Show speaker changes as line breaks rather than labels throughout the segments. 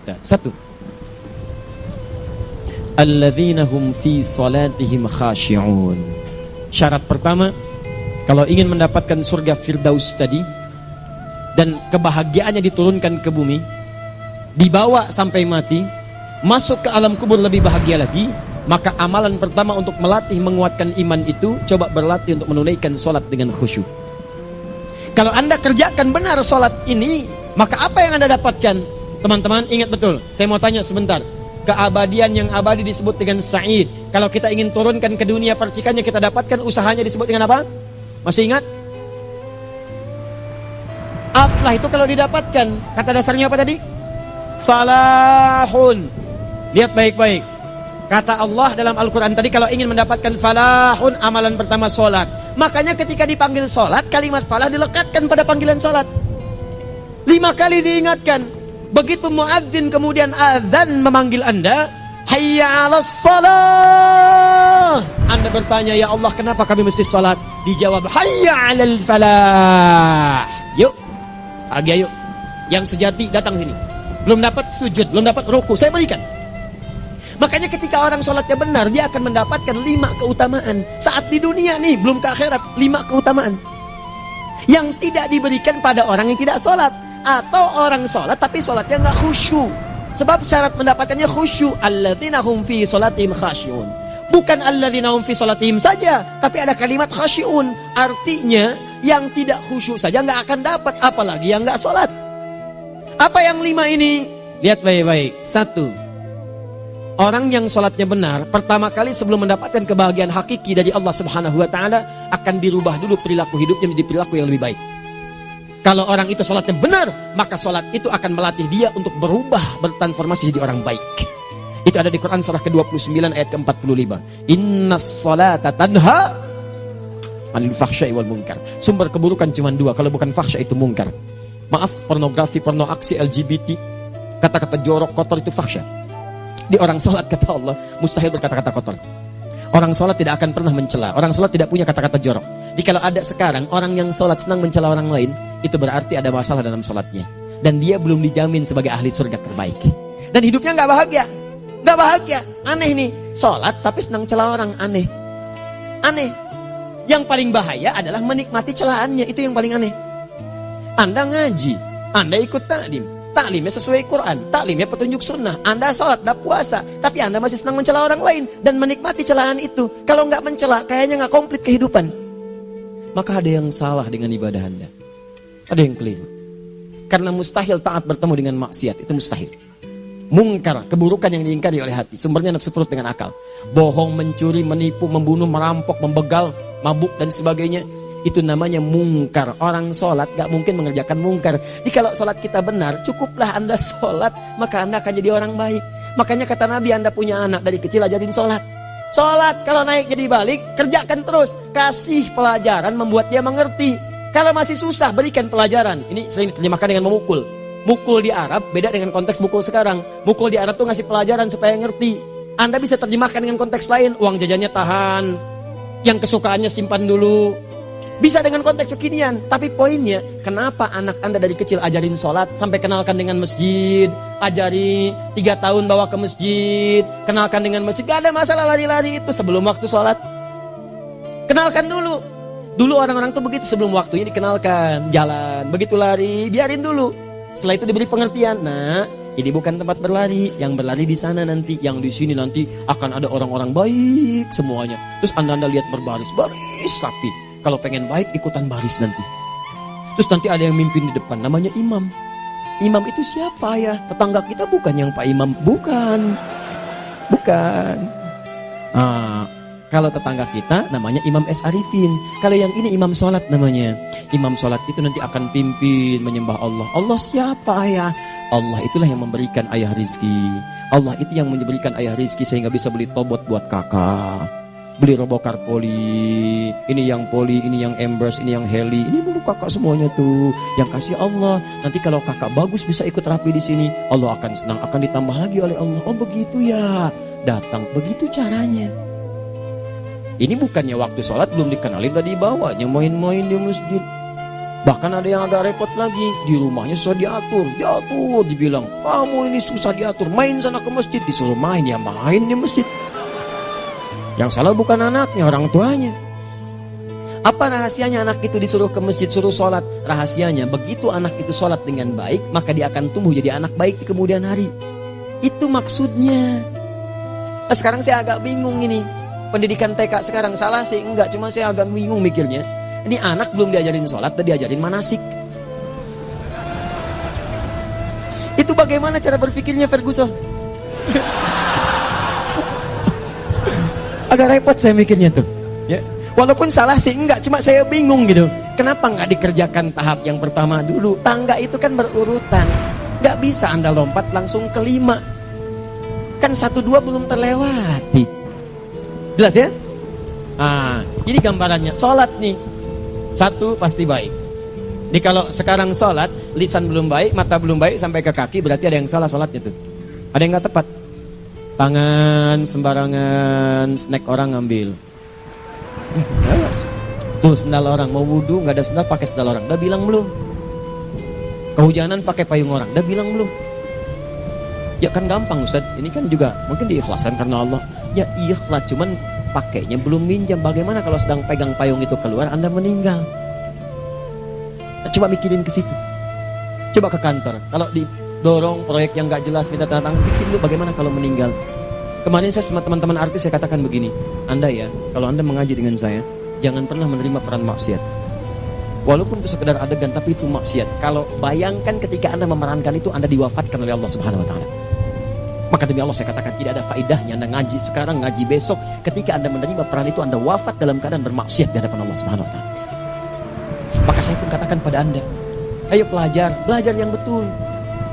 kita. Satu, alladzina hum fi salatihim khashi'un. Syarat pertama, kalau ingin mendapatkan surga Firdaus tadi dan kebahagiaannya diturunkan ke bumi, dibawa sampai mati, masuk ke alam kubur lebih bahagia lagi, maka amalan pertama untuk melatih menguatkan iman itu, coba berlatih untuk menunaikan sholat dengan khusyuk. Kalau Anda kerjakan benar sholat ini, maka apa yang Anda dapatkan? Teman-teman ingat betul, saya mau tanya sebentar. Keabadian yang abadi disebut dengan sa'id. Kalau kita ingin turunkan ke dunia percikannya kita dapatkan, usahanya disebut dengan apa? Masih ingat? Aflah itu kalau didapatkan, kata dasarnya apa tadi? Falahun. Lihat baik-baik. Kata Allah dalam Al-Quran tadi, kalau ingin mendapatkan falahun, amalan pertama sholat. Makanya ketika dipanggil sholat, kalimat falah dilekatkan pada panggilan sholat. 5 kali diingatkan. Begitu muadzin kemudian azan memanggil Anda, hayya 'alas shalah. Anda bertanya, ya Allah kenapa kami mesti sholat? Dijawab, hayya 'alal falah. Yuk, bahagia yuk. Yang sejati datang sini. Belum dapat sujud, belum dapat ruku, saya berikan. Makanya ketika orang sholatnya benar, dia akan mendapatkan 5 keutamaan. Saat di dunia nih, belum ke akhirat, 5 keutamaan yang tidak diberikan pada orang yang tidak sholat. Atau orang sholat tapi sholatnya nggak khusyuk. Sebab syarat mendapatkannya khusyuk. Alladzina hum fi sholatihim khasyi'un. Bukan alladzina hum fi sholatihim saja, tapi ada kalimat khasyi'un. Artinya yang tidak khusyuk saja nggak akan dapat, apalagi yang nggak sholat. Apa yang 5 ini? Lihat baik-baik. 1, orang yang sholatnya benar, pertama kali sebelum mendapatkan kebahagiaan hakiki dari Allah Subhanahu wa Ta'ala, akan dirubah dulu perilaku hidupnya menjadi perilaku yang lebih baik. Kalau orang itu sholatnya benar, maka sholat itu akan melatih dia untuk berubah, bertransformasi jadi orang baik. Itu ada di Quran surah ke-29 ayat ke-45. Innas sholata tanha anil fahsya'i wal munkar. Sumber keburukan cuma 2, kalau bukan fahsya itu munkar. Maaf, pornografi, porno aksi, LGBT, kata-kata jorok, kotor itu fahsya. Di orang sholat kata Allah, mustahil berkata-kata kotor. Orang sholat tidak akan pernah mencela. Orang sholat tidak punya kata-kata jorok. Jadi kalau ada sekarang orang yang sholat senang mencela orang lain, itu berarti ada masalah dalam sholatnya. Dan dia belum dijamin sebagai ahli surga terbaik. Dan hidupnya nggak bahagia. Nggak bahagia. Aneh nih. Sholat tapi senang cela orang. Aneh. Aneh. Yang paling bahaya adalah menikmati celahannya. Itu yang paling aneh. Anda ngaji. Anda ikut taklim. Taklimnya sesuai Quran, taklimnya petunjuk sunnah. Anda sholat, Anda puasa, tapi Anda masih senang mencela orang lain dan menikmati celahan itu. Kalau nggak mencela, kayaknya nggak komplit kehidupan. Maka ada yang salah dengan ibadah Anda. Ada yang keliru. Karena mustahil taat bertemu dengan maksiat, itu mustahil. Mungkar, keburukan yang diingkari oleh hati, sumbernya nafsu perut dengan akal. Bohong, mencuri, menipu, membunuh, merampok, membegal, mabuk dan sebagainya. Itu namanya mungkar. Orang sholat gak mungkin mengerjakan mungkar. Jadi kalau sholat kita benar, cukuplah Anda sholat, maka Anda akan jadi orang baik. Makanya kata Nabi, Anda punya anak dari kecil ajarin sholat. Sholat, kalau naik jadi balik, kerjakan terus. Kasih pelajaran membuat dia mengerti. Kalau masih susah, berikan pelajaran. Ini sering diterjemahkan dengan memukul. Mukul di Arab beda dengan konteks mukul sekarang. Mukul di Arab tuh ngasih pelajaran supaya ngerti. Anda bisa terjemahkan dengan konteks lain. Uang jajannya tahan, yang kesukaannya simpan dulu. Bisa dengan konteks kekinian. Tapi poinnya, kenapa anak Anda dari kecil ajarin sholat, sampai kenalkan dengan masjid, ajari 3 tahun bawa ke masjid, kenalkan dengan masjid. Gak ada masalah lari-lari itu sebelum waktu sholat. Kenalkan dulu. Dulu orang-orang tuh begitu, sebelum waktunya dikenalkan, jalan, begitu lari, biarin dulu. Setelah itu diberi pengertian. Nah, ini bukan tempat berlari, yang berlari di sana nanti, yang di sini nanti akan ada orang-orang baik semuanya. Terus Anda lihat berbaris, baris rapi. Kalau pengen baik, ikutan baris nanti. Terus nanti ada yang mimpin di depan, namanya imam. Imam itu siapa ya? Tetangga kita bukan yang Pak Imam. Bukan. Kalau tetangga kita namanya Imam S. Arifin. Kalau yang ini imam sholat namanya. Imam sholat itu nanti akan pimpin menyembah Allah. Allah siapa ya? Allah itulah yang memberikan ayah rizki. Allah itu yang memberikan ayah rizki sehingga bisa beli tobot buat kakak. Beli robokar poli, ini yang poli, ini yang embers, ini yang heli, ini dulu kakak semuanya tuh yang kasih Allah. Nanti kalau kakak bagus bisa ikut rapi di sini, Allah akan senang, akan ditambah lagi oleh Allah. Oh begitu ya, datang begitu caranya. Ini bukannya waktu sholat belum dikenalin tadi bawanya main-main di masjid. Bahkan ada yang agak repot lagi, di rumahnya susah diatur, dibilang, kamu ini susah diatur, main sana ke masjid, disuruh main, ya main di masjid. Yang salah bukan anaknya, orang tuanya. Apa rahasianya anak itu disuruh ke masjid, suruh sholat? Rahasianya, begitu anak itu sholat dengan baik, maka dia akan tumbuh jadi anak baik di kemudian hari. Itu maksudnya. Nah, sekarang saya agak bingung ini, pendidikan TK sekarang salah sih? Enggak, cuma saya agak bingung mikirnya. Ini anak belum diajarin sholat, udah diajarin manasik. Itu bagaimana cara berpikirnya Ferguson? Agak repot saya mikirnya tuh. Ya. Walaupun salah sih enggak, cuma saya bingung gitu. Kenapa nggak dikerjakan tahap yang pertama dulu? Tangga itu kan berurutan. Nggak bisa Anda lompat langsung ke 5. Kan 1, 2 belum terlewati. Jelas ya? Ah, ini gambarannya. Sholat nih. 1 pasti baik. Jadi kalau sekarang sholat, lisan belum baik, mata belum baik, sampai ke kaki, berarti ada yang salah sholatnya tuh. Ada yang nggak tepat. Tangan sembarangan, snack orang ngambil. Tuh sendal orang, mau wudhu nggak ada sendal, pakai sendal orang. Udah bilang belum? Kehujanan pakai payung orang. Udah bilang belum? Ya kan gampang Ustaz. Ini kan juga mungkin diikhlaskan karena Allah. Ya ikhlas, cuman pakainya belum minjam. Bagaimana kalau sedang pegang payung itu keluar, Anda meninggal? Nah, coba mikirin ke situ. Coba ke kantor. Kalau didorong proyek yang nggak jelas, minta tanda tangan, bikin dulu bagaimana kalau meninggal. Kemarin saya sama teman-teman artis saya katakan begini, Anda ya, kalau Anda mengaji dengan saya, jangan pernah menerima peran maksiat. Walaupun itu sekedar adegan, tapi itu maksiat. Kalau bayangkan ketika Anda memerankan itu, Anda diwafatkan oleh Allah Subhanahu Wa Taala. Maka demi Allah saya katakan tidak ada faedahnya Anda ngaji sekarang, ngaji besok. Ketika Anda menerima peran itu, Anda wafat dalam keadaan bermaksiat di hadapan Allah Subhanahu Wa Taala. Maka saya pun katakan pada Anda, ayo belajar yang betul,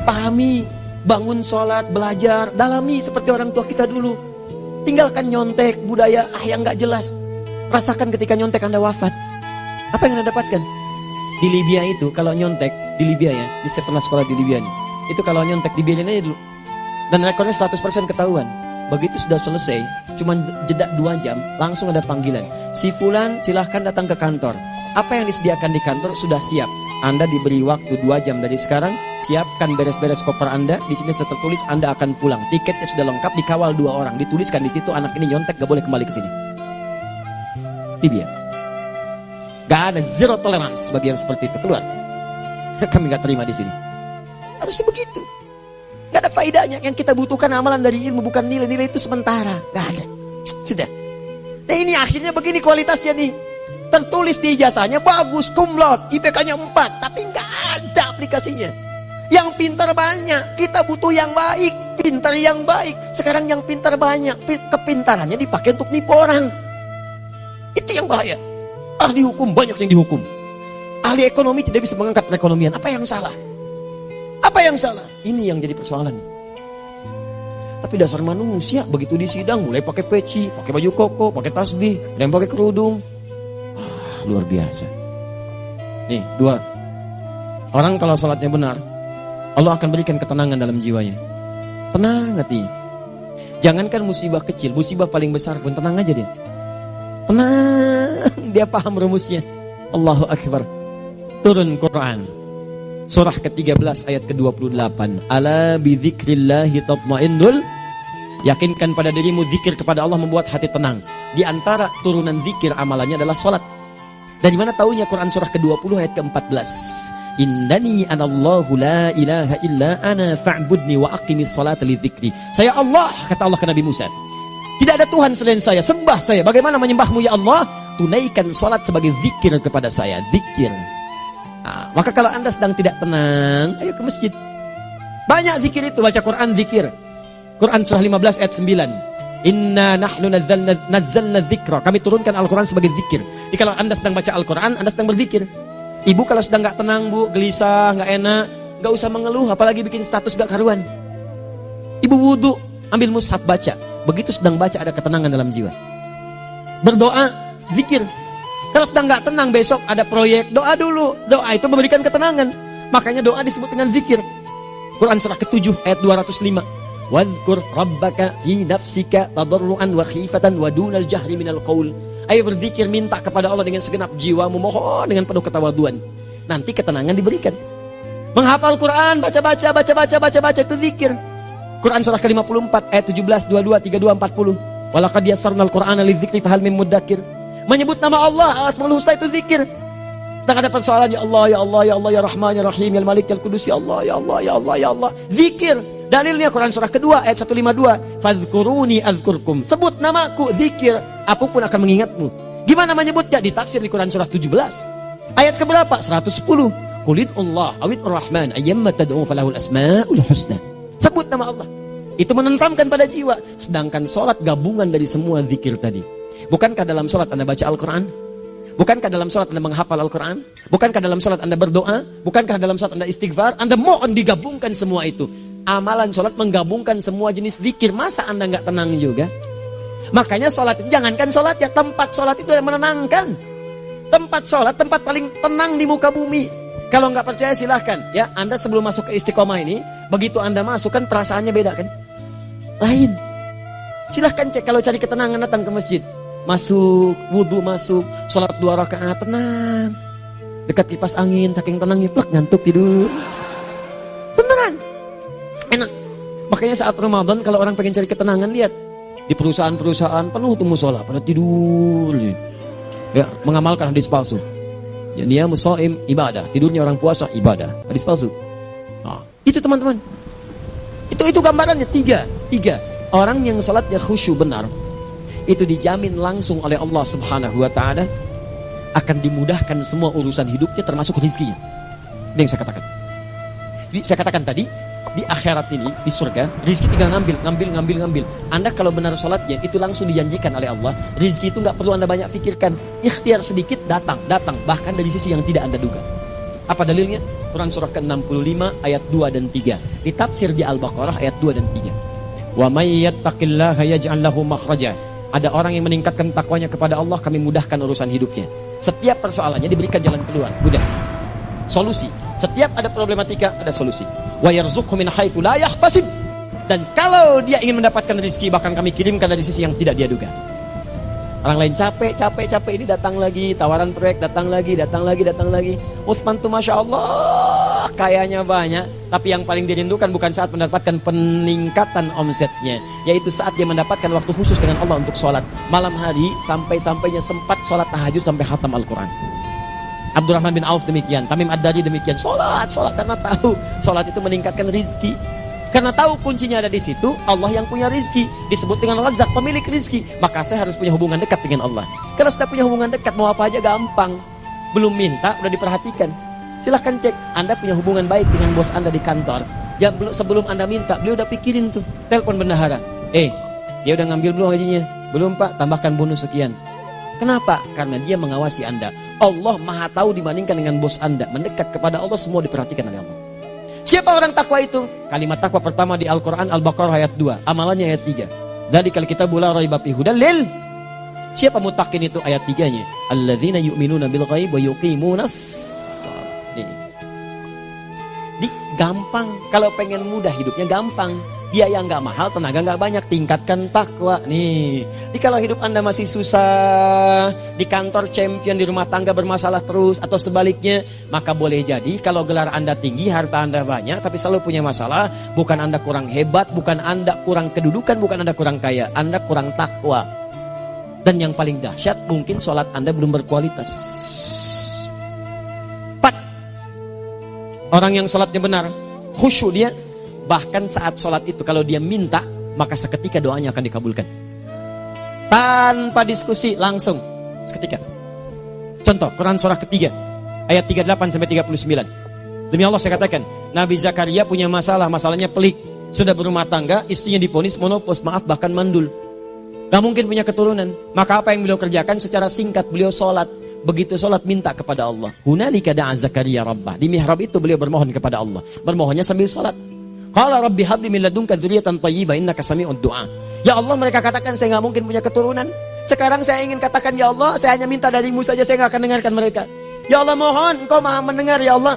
pahami, bangun sholat, belajar, dalami seperti orang tua kita dulu. Tinggalkan nyontek budaya yang nggak jelas. Rasakan ketika nyontek Anda wafat. Apa yang Anda dapatkan? Di Libya itu kalau nyontek, di Libya ya, saya pernah sekolah di Libya nih. Itu kalau nyontek dibiarin aja dulu. Dan rekornya 100% ketahuan. Begitu sudah selesai, cuma jeda 2 jam, langsung ada panggilan. Si Fulan silahkan datang ke kantor. Apa yang disediakan di kantor sudah siap. Anda diberi waktu 2 jam dari sekarang, siapkan beres-beres koper Anda. Di sini tertulis Anda akan pulang. Tiketnya sudah lengkap, dikawal 2 orang. Dituliskan di situ anak ini nyontek gak boleh kembali ke sini. Libya. Gak ada zero tolerance bagi yang seperti itu. Keluar. Kami gak terima di sini. Harusnya begitu. Gak ada faedahnya. Yang kita butuhkan amalan dari ilmu, bukan nilai-nilai itu sementara. Gak ada. Sudah. Nah ini akhirnya begini kualitasnya nih. Tertulis di ijazahnya bagus, cum laude, IPK-nya 4, tapi nggak ada aplikasinya. Yang pintar banyak, kita butuh yang baik, pintar yang baik. Sekarang yang pintar banyak, kepintarannya dipakai untuk nipu orang. Itu yang bahaya. Ahli hukum banyak yang dihukum. Ahli ekonomi tidak bisa mengangkat perekonomian. Apa yang salah? Apa yang salah? Ini yang jadi persoalan. Tapi dasar manusia begitu di sidang mulai pakai peci, pakai baju koko, pakai tasbih, dan pakai kerudung. Luar biasa. Nih, 2. Orang kalau sholatnya benar, Allah akan berikan ketenangan dalam jiwanya. Tenang hati. Jangankan musibah kecil, musibah paling besar pun tenang aja dia. Tenang, dia paham rumusnya. Allahu Akbar. Turun Quran. Surah ke-13 ayat ke-28. Ala bidzikrillahi tatmainnul. Yakinkan pada dirimu zikir kepada Allah membuat hati tenang. Di antara turunan zikir amalannya adalah sholat. Dari mana taunya Quran surah ke-20 ayat ke-14? Innani anallahu la ilaha illa ana fa'budni wa aqimis salata lidzikri. Saya Allah, kata Allah ke Nabi Musa. Tidak ada Tuhan selain saya, sembah saya. Bagaimana menyembahmu ya Allah? Tunaikan salat sebagai zikir kepada saya, zikir. Nah, maka kalau Anda sedang tidak tenang, ayo ke masjid. Banyak zikir itu, baca Quran zikir. Quran surah 15 ayat 9. Inna nahnu nazzalna dzikra. Kami turunkan Al-Quran sebagai zikir. Jadi kalau Anda sedang baca Al-Quran, Anda sedang berzikir. Ibu kalau sedang gak tenang, Bu, gelisah, gak enak, gak usah mengeluh, apalagi bikin status gak karuan. Ibu wudu, ambil mushaf baca. Begitu sedang baca ada ketenangan dalam jiwa. Berdoa, zikir. Kalau sedang gak tenang, besok ada proyek, doa dulu. Doa itu memberikan ketenangan. Makanya doa disebut dengan zikir. Quran surah ke-7 ayat 205. Wadhkur rabbaka fi nafsika tadarruan wa khifatan wa dunal jahri minal qaul. Ayo berzikir, minta kepada Allah dengan segenap jiwamu, mohon dengan penuh ketawaduan. nanti ketenangan diberikan. Menghafal Quran, baca itu zikir. Quran surah ke-54 ayat 17, 22, 32, 40. Walaqad yassarnal Qur'ana lidzikri fahal min muddakir. Menyebut nama Allah, Al-Asmaul Husna itu zikir. Sedang ada persoalan, ya Allah, ya Allah, ya Allah, ya Rahman, ya Rahim, ya Malik, ya Qudus, ya Allah, ya Allah, ya Allah, ya Allah. Zikir. Dalilnya Quran surah kedua ayat 152. Fadhkuruni adzkurkum. Sebut namaku, zikir. Apapun akan mengingatmu. Gimana menyebutnya? Ditafsir di Quran surah 17. Ayat keberapa? 110. Qulid Allah awid Rahman ayyamma tad'u falahul asmaul husna. Sebut nama Allah. Itu menenteramkan pada jiwa. Sedangkan sholat gabungan dari semua zikir tadi. Bukankah dalam sholat Anda baca Al-Quran? Bukankah dalam sholat Anda menghafal Al-Quran? Bukankah dalam sholat Anda berdoa? Bukankah dalam sholat Anda istighfar? Anda mohon digabungkan semua itu. Amalan sholat menggabungkan semua jenis zikir. Masa Anda nggak tenang juga? Makanya sholat, jangankan sholat ya, tempat sholat itu yang menenangkan. Tempat sholat, tempat paling tenang di muka bumi. Kalau nggak percaya silahkan ya. Anda sebelum masuk ke Istiqomah ini, begitu Anda masuk kan perasaannya beda kan? Lain. Silahkan cek, kalau cari ketenangan datang ke masjid. Masuk, wudhu masuk, sholat 2 rakaat tenang. Dekat kipas angin, saking tenangnya plak ngantuk tidur. Beneran. Enak. Makanya saat Ramadan kalau orang pengen cari ketenangan, lihat di perusahaan-perusahaan penuh tuh musola pada tidur. Ya, mengamalkan hadis palsu. Ya, dia musoim ibadah, tidurnya orang puasa ibadah. Hadis palsu. Nah, itu teman-teman. Itu gambarannya tiga. Orang yang salatnya khusyuk benar, itu dijamin langsung oleh Allah Subhanahu wa taala akan dimudahkan semua urusan hidupnya termasuk rezekinya. Ini yang saya katakan. Jadi saya katakan tadi, di akhirat ini, di surga, rezeki tinggal ngambil. Anda kalau benar sholatnya, itu langsung dijanjikan oleh Allah. Rezeki itu nggak perlu Anda banyak pikirkan. Ikhtiar sedikit, datang. Bahkan dari sisi yang tidak Anda duga. Apa dalilnya? Quran surah ke-65 ayat 2 dan 3. Ditafsir di Al-Baqarah ayat 2 dan 3. Wa may yattaqillaha yaj'al lahu makhraja. Ada orang yang meningkatkan takwanya kepada Allah, kami mudahkan urusan hidupnya. Setiap persoalannya diberikan jalan keluar, mudah. Solusi. Setiap ada problematika, ada solusi. Wa yarzuqhu min haitsu la yahtasib. Dan kalau dia ingin mendapatkan rezeki, bahkan kami kirimkan dari sisi yang tidak dia duga. Orang lain capek ini datang lagi, tawaran proyek datang lagi. Utsman tuh Masya Allah, kayanya banyak. Tapi yang paling dirindukan bukan saat mendapatkan peningkatan omsetnya, yaitu saat dia mendapatkan waktu khusus dengan Allah untuk sholat. Malam hari sampai-sampainya sempat sholat tahajud sampai khatam Al-Quran. Abdurrahman bin Auf demikian, Tamim Ad-Dari demikian. Sholat karena tahu sholat itu meningkatkan rizki. Karena tahu kuncinya ada di situ, Allah yang punya rizki. Disebut dengan Razak, pemilik rizki. Maka saya harus punya hubungan dekat dengan Allah. Kalau sudah punya hubungan dekat, mau apa aja gampang. Belum minta, udah diperhatikan. Silahkan cek, Anda punya hubungan baik dengan bos Anda di kantor. Ya, sebelum Anda minta, beliau udah pikirin tuh. Telepon bendahara. Dia udah ngambil belum gajinya? Belum Pak, tambahkan bonus sekian. Kenapa? Karena dia mengawasi Anda. Allah maha tahu dibandingkan dengan bos Anda. Mendekat kepada Allah, semua diperhatikan oleh Allah. Siapa orang takwa itu? Kalimat takwa pertama di Al-Quran Al-Baqarah ayat 2. Amalannya ayat 3. Dzalika al-kitabu la raiba fihi hudal lil. Siapa muttaqin itu? Ayat 3-nya. Alladzina yu'minuna bil ghaib wa yuqimunas shalah. Gampang. Kalau pengen mudah hidupnya gampang. Biaya nggak mahal, tenaga nggak banyak. Tingkatkan takwa. Jadi kalau hidup Anda masih susah, di kantor champion, di rumah tangga bermasalah terus, atau sebaliknya, maka boleh jadi kalau gelar Anda tinggi, harta Anda banyak, tapi selalu punya masalah. Bukan Anda kurang hebat, bukan Anda kurang kedudukan, bukan Anda kurang kaya, Anda kurang takwa. Dan yang paling dahsyat, mungkin sholat Anda belum berkualitas. 4. Orang yang sholatnya benar, khusyuk dia. Bahkan saat sholat itu kalau dia minta, maka seketika doanya akan dikabulkan. Tanpa diskusi, langsung seketika. Contoh, Quran surah ketiga ayat 38-39. Demi Allah saya katakan, Nabi Zakaria punya masalahnya pelik. Sudah berumah tangga, istrinya divonis monopos, maaf bahkan mandul. Gak mungkin punya keturunan. Maka apa yang beliau kerjakan? Secara singkat beliau sholat. Begitu sholat minta kepada Allah. Hunalika da'a Zakaria rabbah. Di mihrab itu beliau bermohon kepada Allah. Bermohonnya sambil sholat. Qala rabbi habli min ladunka dzurriyyatan thayyibah innaka sami'ud du'a. Ya Allah, mereka katakan saya enggak mungkin punya keturunan. Sekarang saya ingin katakan, ya Allah, saya hanya minta darimu saja, saya enggak akan dengarkan mereka. Ya Allah, mohon Engkau Maha mendengar, ya Allah.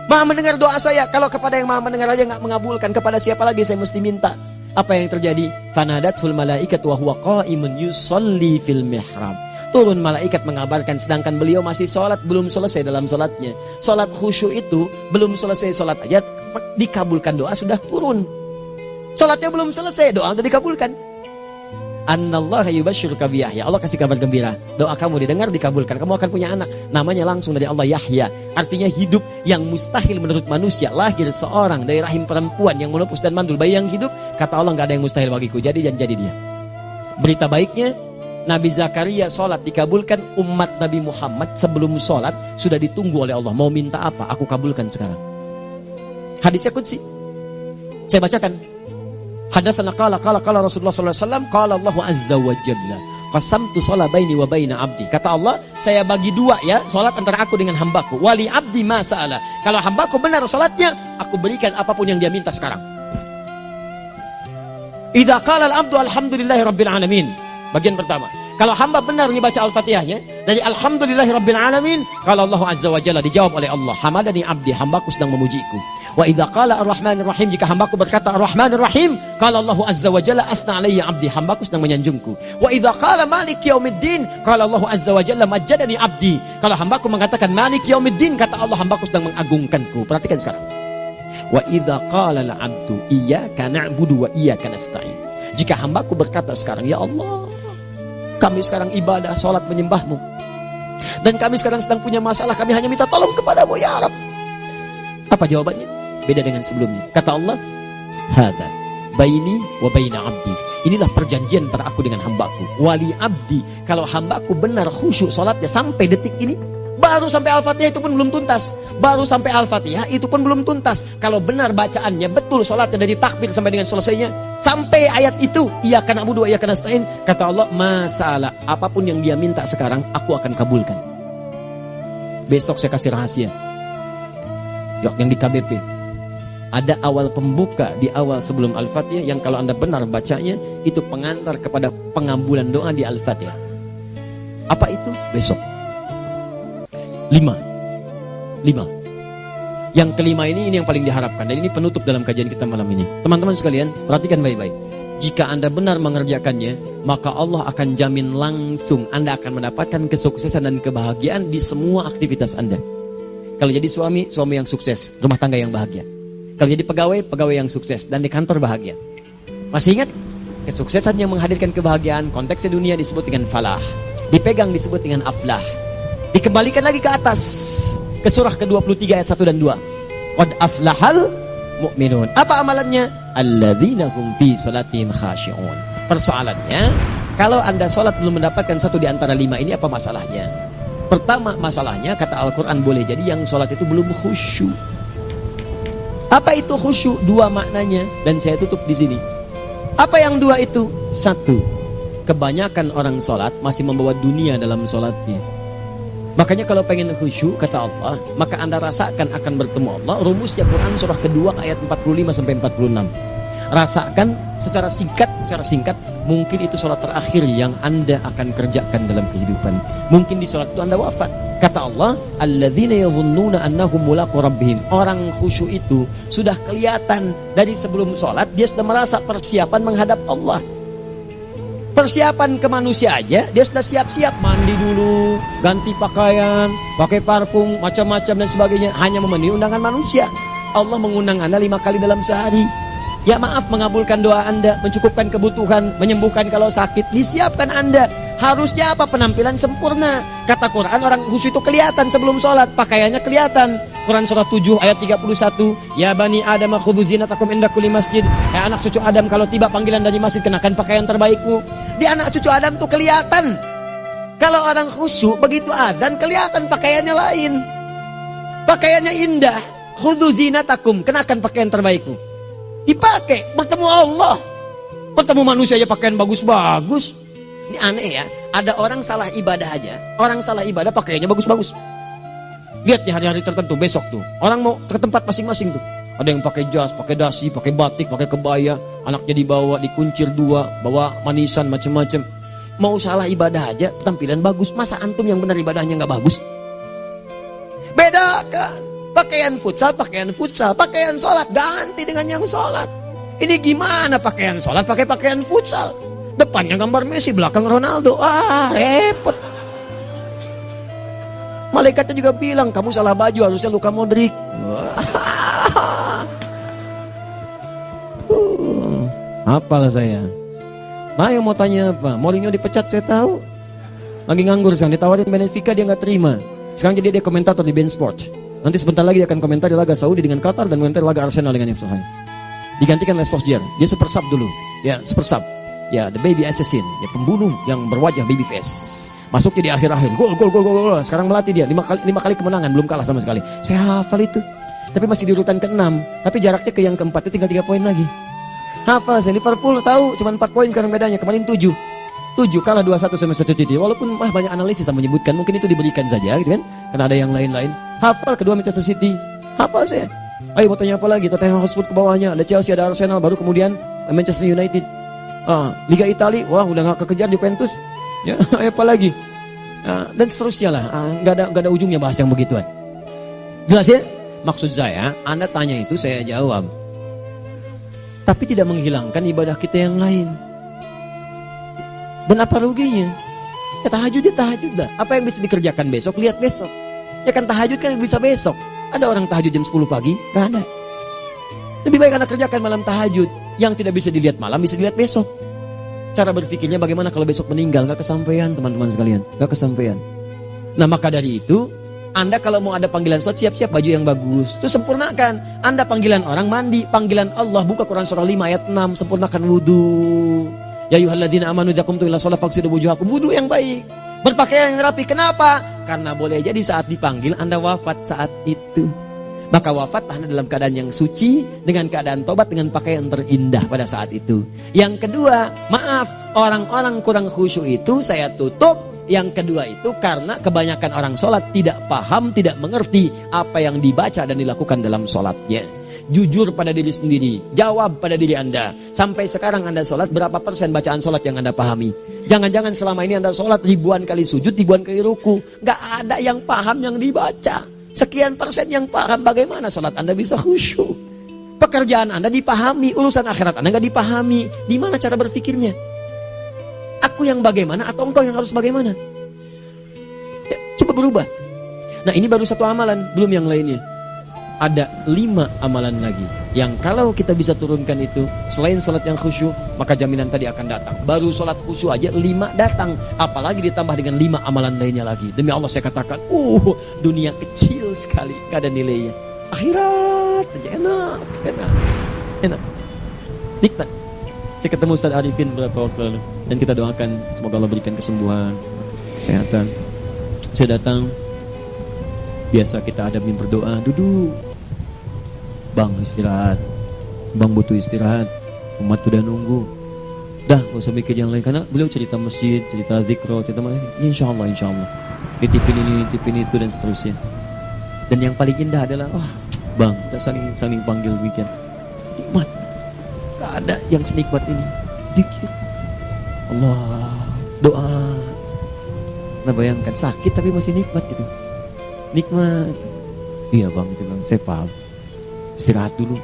Maha mendengar doa saya. Kalau kepada yang Maha mendengar aja enggak mengabulkan, kepada siapa lagi saya mesti minta? Apa yang terjadi? Fanadatul malaikatu wa huwa qa'imun yusalli fil mihrab. turun malaikat mengabarkan, sedangkan beliau masih sholat, belum selesai dalam sholatnya. Sholat khusyuk itu belum selesai sholat aja dikabulkan, doa sudah turun. Sholatnya belum selesai, doa sudah dikabulkan. Annallaha yubashshiruka bi Yahya. Allah kasih kabar gembira, doa kamu didengar, dikabulkan, kamu akan punya anak, namanya langsung dari Allah Yahya. Artinya hidup yang mustahil menurut manusia, lahir seorang dari rahim perempuan yang menepus dan mandul, bayi yang hidup, kata Allah nggak ada yang mustahil bagiku, jadi dia. Berita baiknya, Nabi Zakaria sholat dikabulkan. Umat Nabi Muhammad sebelum sholat sudah ditunggu oleh Allah, mau minta apa aku kabulkan sekarang. Hadisnya qudsi, saya bacakan. Hadatsana qala Rasulullah sallallahu alaihi wasallam, qala Allahu azza wa jalla, qasamtu shalah baini wa baina abdi. Kata Allah, saya bagi dua ya salat antara aku dengan hambaku. Wali abdi ma sa'ala. Kalau hambaku benar salatnya, aku berikan apapun yang dia minta sekarang. Idza qala al-abdu alhamdulillahi rabbil alamin. Bagian pertama, kalau hamba benar membaca Al-Fatihahnya dari alhamdulillahi rabbil alamin, kalau Allah azza wa jalla dijawab oleh Allah, hamadani abdi, hambaku sedang memujiku. Wa idza qala ar-rahmanir rahim, jika hambaku berkata ar-rahmanir rahim, qala Allah azza wa jalla athna alayya abdi, hambaku sedang menyanjungku. Wa idza qala maliki yaumiddin, qala Allah azza wa jalla majjadani abdi, kalau hambaku mengatakan maliki yaumiddin, kata Allah hambaku sedang mengagungkanku. Perhatikan sekarang. Wa idza qala al-abdu iyyaka na'budu wa iyyaka nasta'in, jika hambaku berkata sekarang, ya Allah, kami sekarang ibadah, salat menyembahmu, dan kami sekarang sedang punya masalah, kami hanya minta tolong kepadamu ya Rabb. Apa jawabannya? Beda dengan sebelumnya. Kata Allah, hadza baini wa baina abdi, inilah perjanjian antara aku dengan hambaku. Wali abdi, kalau hambaku benar khusyuk salatnya sampai detik ini, baru sampai Al-Fatihah itu pun belum tuntas. Baru sampai Al-Fatihah itu pun belum tuntas. Kalau benar bacaannya betul salatnya dari takbir sampai dengan selesainya, sampai ayat itu, iyyaka na'budu wa iyyaka nasta'in, kata Allah, masalah apapun yang dia minta sekarang aku akan kabulkan. Besok saya kasih rahasia. Yang di KBP ada awal pembuka di awal sebelum Al-Fatihah yang kalau Anda benar bacanya itu pengantar kepada pengabulan doa di Al-Fatihah. Apa itu? Besok. 5. Yang kelima ini yang paling diharapkan, dan ini penutup dalam kajian kita malam ini. Teman-teman sekalian, perhatikan baik-baik. Jika Anda benar mengerjakannya, maka Allah akan jamin langsung Anda akan mendapatkan kesuksesan dan kebahagiaan di semua aktivitas Anda. Kalau jadi suami, suami yang sukses, rumah tangga yang bahagia. Kalau jadi pegawai, pegawai yang sukses, dan di kantor bahagia. Masih ingat? Kesuksesan yang menghadirkan kebahagiaan, konteksnya dunia disebut dengan falah, dipegang disebut dengan aflah. Dikembalikan lagi ke atas, ke surah ke-23 ayat 1 dan 2. Qad aflahal mu'minun. Apa amalannya? Alladzina hum fi salatihim khashi'un. Persoalannya, kalau Anda salat belum mendapatkan satu di antara 5 ini, apa masalahnya? Pertama masalahnya, kata Al-Quran, boleh jadi yang sholat itu belum khusyuk. Apa itu khusyuk? 2 maknanya, dan saya tutup di sini. Apa yang 2 itu? 1, kebanyakan orang sholat masih membawa dunia dalam sholatnya. Makanya kalau pengen khusyuk, kata Allah, maka Anda rasakan akan bertemu Allah. Rumusnya Quran surah kedua ayat 45-46. Rasakan secara singkat, mungkin itu sholat terakhir yang Anda akan kerjakan dalam kehidupan. Mungkin di sholat itu Anda wafat. Kata Allah, alladzina yadhunnuna annahum mulaqu rabbihim. Orang khusyuk itu sudah kelihatan dari sebelum sholat, dia sudah merasa persiapan menghadap Allah. Persiapan ke manusia aja, dia sudah siap-siap, mandi dulu, ganti pakaian, pakai parfum, macam-macam dan sebagainya, hanya memenuhi undangan manusia. Allah mengundang Anda 5 kali dalam sehari. Ya maaf, mengabulkan doa Anda, mencukupkan kebutuhan, menyembuhkan kalau sakit, disiapkan Anda. Harusnya apa? Penampilan sempurna. Kata Quran, orang khusyuk itu kelihatan sebelum sholat, pakaiannya kelihatan. Quran surah 7 ayat 31, ya bani Adam khudzu zinatakum inda kulli masjid. Anak cucu Adam, kalau tiba panggilan dari masjid, kenakan pakaian terbaikmu. Di anak cucu Adam tuh kelihatan. Kalau orang khusyuk, begitu adzan kelihatan pakaiannya lain. Pakaiannya indah. Khudzu zinatakum, kenakan pakaian terbaikmu. Dipakai, bertemu Allah. Bertemu manusia aja pakaian bagus-bagus. Ini aneh ya, ada orang salah ibadah aja. Orang salah ibadah pakaiannya bagus-bagus. Lihat nih hari-hari tertentu, besok tuh orang mau ke tempat masing-masing tuh. Ada yang pakai jas, pakai dasi, pakai batik, pakai kebaya. Anaknya dibawa, dikuncir 2, bawa manisan, macam-macam. Mau salah ibadah aja, tampilan bagus. Masa antum yang benar ibadahnya nggak bagus? Bedakan. Pakaian futsal, pakaian sholat, ganti dengan yang sholat. Ini gimana pakaian sholat pakai pakaian futsal? Depannya gambar Messi, belakang Ronaldo. Repot. Malaikatnya juga bilang, kamu salah baju, harusnya Luka Modric. Apalah saya. Nah, yang mau tanya apa? Mourinho dipecat saya tahu. Lagi nganggur sekarang, ditawarin Benfica dia nggak terima. Sekarang jadi dia komentator di beIN Sport. Nanti sebentar lagi dia akan komentar di laga Saudi dengan Qatar dan komentar laga Arsenal dengan Ipswich. Digantikan oleh Solskjaer. Dia super sub dulu. Ya, super sub. Ya, the baby assassin, ya pembunuh yang berwajah baby face. Masuknya di akhir-akhir, gol. Sekarang melatih dia 5 kali kemenangan, belum kalah sama sekali. Saya hafal itu. Tapi masih di urutan ke-6, tapi jaraknya ke yang ke-4 itu tinggal 3 poin lagi. Hafal saya. Liverpool tahu cuma 4 poin sekarang bedanya, kemarin 7 kalah 2-1 sama Manchester City. Walaupun banyak analisis yang menyebutkan mungkin itu diberikan saja gitu kan, karena ada yang lain-lain. Hafal kedua Manchester City. Hafal saya. Ayo mau tanya apa lagi? Tottenham Hotspur ke bawahnya, ada Chelsea, ada Arsenal, baru kemudian Manchester United. Liga Italia, wah udah gak kekejar Juventus. Ya, apa lagi? Dan seterusnya lah. Gak ada ujungnya bahas yang begituan. Jelas ya? Maksud saya, Anda tanya itu saya jawab. Tapi tidak menghilangkan ibadah kita yang lain. Dan apa ruginya? Ya tahajud dah. Apa yang bisa dikerjakan besok, lihat besok. Ya kan tahajud kan bisa besok. Ada orang tahajud jam 10 pagi? Gak ada. Lebih baik Anda kerjakan malam tahajud. Yang tidak bisa dilihat malam, bisa dilihat besok. Cara berpikirnya bagaimana kalau besok meninggal? Gak kesampaian teman-teman sekalian. Gak kesampaian. Nah maka dari itu, Anda kalau mau ada panggilan sholat, siap-siap baju yang bagus. Itu sempurnakan. Anda panggilan orang mandi. Panggilan Allah, buka Quran surah 5 ayat 6. Sempurnakan wudhu. Ya ayyuhalladzina amanu idza qumtum ila shalah faghsilu wujuhakum. Wudhu yang baik. Berpakaian yang rapi. Kenapa? Karena boleh jadi saat dipanggil Anda wafat saat itu. Maka wafat Anda dalam keadaan yang suci, dengan keadaan tobat, dengan pakaian terindah pada saat itu. Yang kedua, maaf, orang-orang kurang khusyuk itu saya tutup. Yang kedua itu karena kebanyakan orang sholat tidak paham, tidak mengerti apa yang dibaca dan dilakukan dalam sholatnya. Jujur pada diri sendiri, jawab pada diri Anda. Sampai sekarang Anda sholat, berapa persen bacaan sholat yang Anda pahami? Jangan-jangan selama ini Anda sholat ribuan kali sujud, ribuan kali ruku. Gak ada yang paham yang dibaca. Sekian persen yang paham, bagaimana sholat Anda bisa khusyuk? Pekerjaan Anda dipahami, urusan akhirat Anda gak dipahami. Di mana cara berpikirnya? Aku yang bagaimana atau engkau yang harus bagaimana? Ya, coba berubah. Nah ini baru satu amalan, belum yang lainnya. Ada 5 amalan lagi yang kalau kita bisa turunkan itu, selain sholat yang khusyuk, maka jaminan tadi akan datang. Baru sholat khusyuk aja 5 datang, apalagi ditambah dengan 5 amalan lainnya lagi. Demi Allah saya katakan, dunia kecil sekali, gak ada nilainya. Akhirat aja enak, nikmat. Saya ketemu Ustaz Arifin beberapa waktu lalu, dan kita doakan semoga Allah berikan kesembuhan, kesehatan. Saya datang, biasa kita adamin berdoa, duduk. Bang istirahat, bang butuh istirahat, umat udah nunggu. Dah gak usah mikir yang lain, karena beliau cerita masjid, cerita zikro, cerita mana. Insya Allah nitipin ini, nitipin itu dan seterusnya. Dan yang paling indah adalah bang, kita saling panggil weekend. Nikmat, gak ada yang senikmat ini. Zikir Allah, doa. Nah bayangkan sakit tapi masih nikmat gitu. Nikmat. Iya bang, saya paham. Istirahat dulu.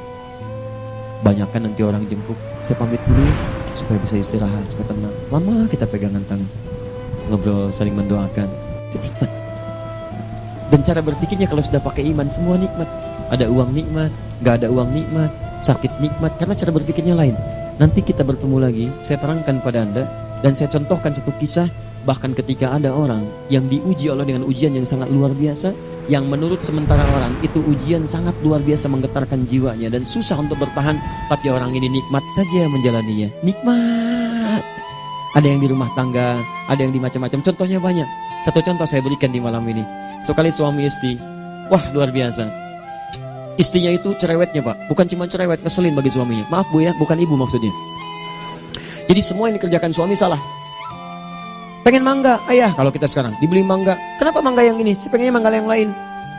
Banyakkan nanti orang jengkuk. Saya pamit dulu supaya bisa istirahat, supaya tenang. Lama kita pegangan tangan, ngobrol, saling mendoakan. Itu nikmat. Dan cara berpikirnya kalau sudah pakai iman, semua nikmat. Ada uang nikmat, gak ada uang nikmat, sakit nikmat. Karena cara berpikirnya lain. Nanti kita bertemu lagi, saya terangkan pada Anda. Dan saya contohkan satu kisah. Bahkan ketika ada orang yang diuji Allah dengan ujian yang sangat luar biasa, yang menurut sementara orang itu ujian sangat luar biasa menggetarkan jiwanya dan susah untuk bertahan, tapi orang ini nikmat saja menjalaninya. Nikmat. Ada yang di rumah tangga, ada yang di macam-macam. Contohnya banyak. Satu contoh saya berikan di malam ini. Sekali suami istri, wah luar biasa. Istrinya itu cerewetnya Pak, bukan cuma cerewet, ngeselin bagi suaminya. Maaf Bu ya, bukan ibu maksudnya. Jadi semua yang dikerjakan suami salah. Pengen mangga, ayah kalau kita sekarang dibeli mangga. Kenapa mangga yang ini? Saya pengennya mangga yang lain.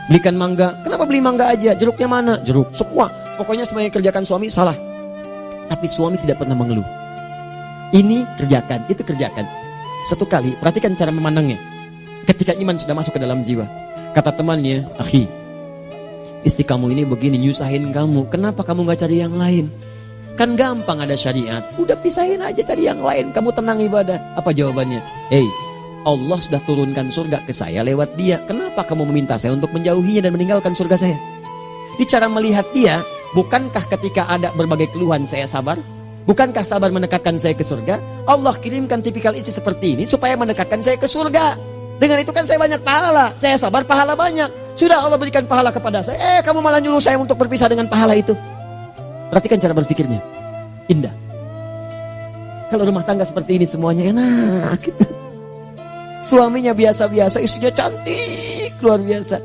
Belikan mangga. Kenapa beli mangga aja? Jeruknya mana? Jeruk. Semua. Pokoknya semua yang kerjakan suami salah. Tapi suami tidak pernah mengeluh. Ini kerjakan, itu kerjakan. Satu kali, perhatikan cara memandangnya. Ketika iman sudah masuk ke dalam jiwa. Kata temannya, akhi, istri kamu ini begini, nyusahin kamu. Kenapa kamu gak cari yang lain? Kan gampang ada syariat. Udah pisahin aja cari yang lain. Kamu tenang ibadah. Apa jawabannya? Hey, Allah sudah turunkan surga ke saya lewat dia. Kenapa kamu meminta saya untuk menjauhinya dan meninggalkan surga saya? Di cara melihat dia, bukankah ketika ada berbagai keluhan saya sabar? Bukankah sabar mendekatkan saya ke surga? Allah kirimkan tipikal istri seperti ini supaya mendekatkan saya ke surga. Dengan itu kan saya banyak pahala. Saya sabar, pahala banyak. Sudah Allah berikan pahala kepada saya. Kamu malah nyuruh saya untuk berpisah dengan pahala itu. Perhatikan cara berpikirnya. Indah. Kalau rumah tangga seperti ini semuanya enak. Suaminya biasa-biasa, istrinya cantik, luar biasa.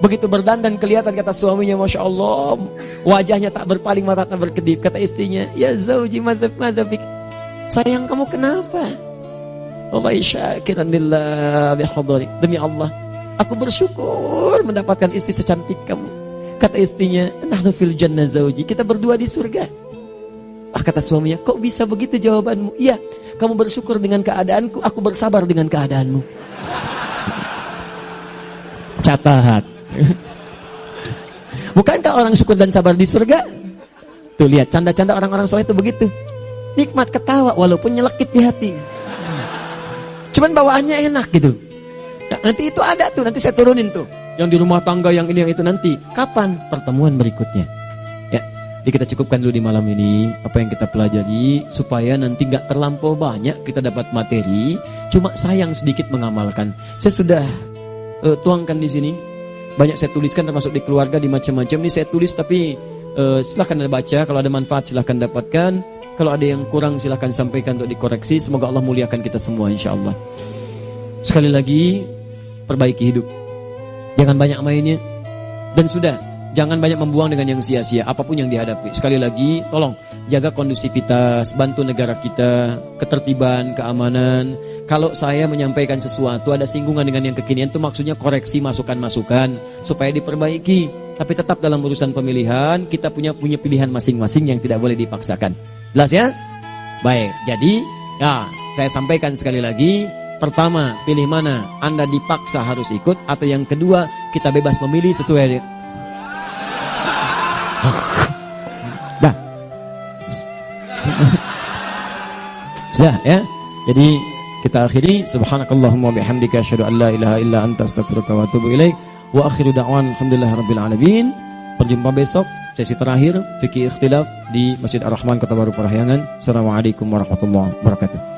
Begitu berdandan kelihatan kata suaminya, Masya Allah, wajahnya tak berpaling, mata tak berkedip. Kata istrinya, ya zauji madzabik, sayang kamu kenapa? Wallahi syakiran lillah bihadari, demi Allah aku bersyukur mendapatkan istri secantik kamu. Kata istrinya, nahnu fil jannah zauji, kita berdua di surga. Kata suaminya, kok bisa begitu jawabanmu? Iya, kamu bersyukur dengan keadaanku, aku bersabar dengan keadaanmu. Catat. Bukankah orang syukur dan sabar di surga? Tuh lihat, canda-canda orang-orang soleh itu begitu. Nikmat ketawa walaupun nyelekit di hati. Cuman bawaannya enak gitu. Nah, nanti itu ada tuh, nanti saya turunin tuh. Yang di rumah tangga, yang ini, yang itu nanti. Kapan? Pertemuan berikutnya. Ya, jadi kita cukupkan dulu di malam ini apa yang kita pelajari supaya nanti nggak terlampau banyak kita dapat materi. Cuma sayang sedikit mengamalkan. Saya sudah tuangkan di sini. Banyak saya tuliskan termasuk di keluarga, di macam-macam. Ini saya tulis tapi silahkan Anda baca. Kalau ada manfaat silahkan dapatkan. Kalau ada yang kurang silahkan sampaikan untuk dikoreksi. Semoga Allah muliakan kita semua insya-Allah. Sekali lagi, perbaiki hidup. Jangan banyak mainnya. Dan sudah, jangan banyak membuang dengan yang sia-sia apapun yang dihadapi. Sekali lagi, tolong jaga kondusivitas, bantu negara kita, ketertiban, keamanan. Kalau saya menyampaikan sesuatu ada singgungan dengan yang kekinian, itu maksudnya koreksi masukan-masukan supaya diperbaiki. Tapi tetap dalam urusan pemilihan kita punya pilihan masing-masing yang tidak boleh dipaksakan. Jelas ya? Baik, jadi ya saya sampaikan sekali lagi. Pertama, pilih mana? Anda dipaksa harus ikut, atau yang kedua, kita bebas memilih sesuai. Dah. Sudah ya. Jadi kita akhiri, subhanakallahumma bihamdika asyhadu an la ilaha illa anta astaghfiruka wa atubu ilaik. Wa akhiru da'wan alhamdulillahirabbil alamin. Berjumpa besok sesi terakhir fikih ikhtilaf di Masjid Ar-Rahman Kota Baru Parahyangan. Assalamualaikum warahmatullahi wabarakatuh.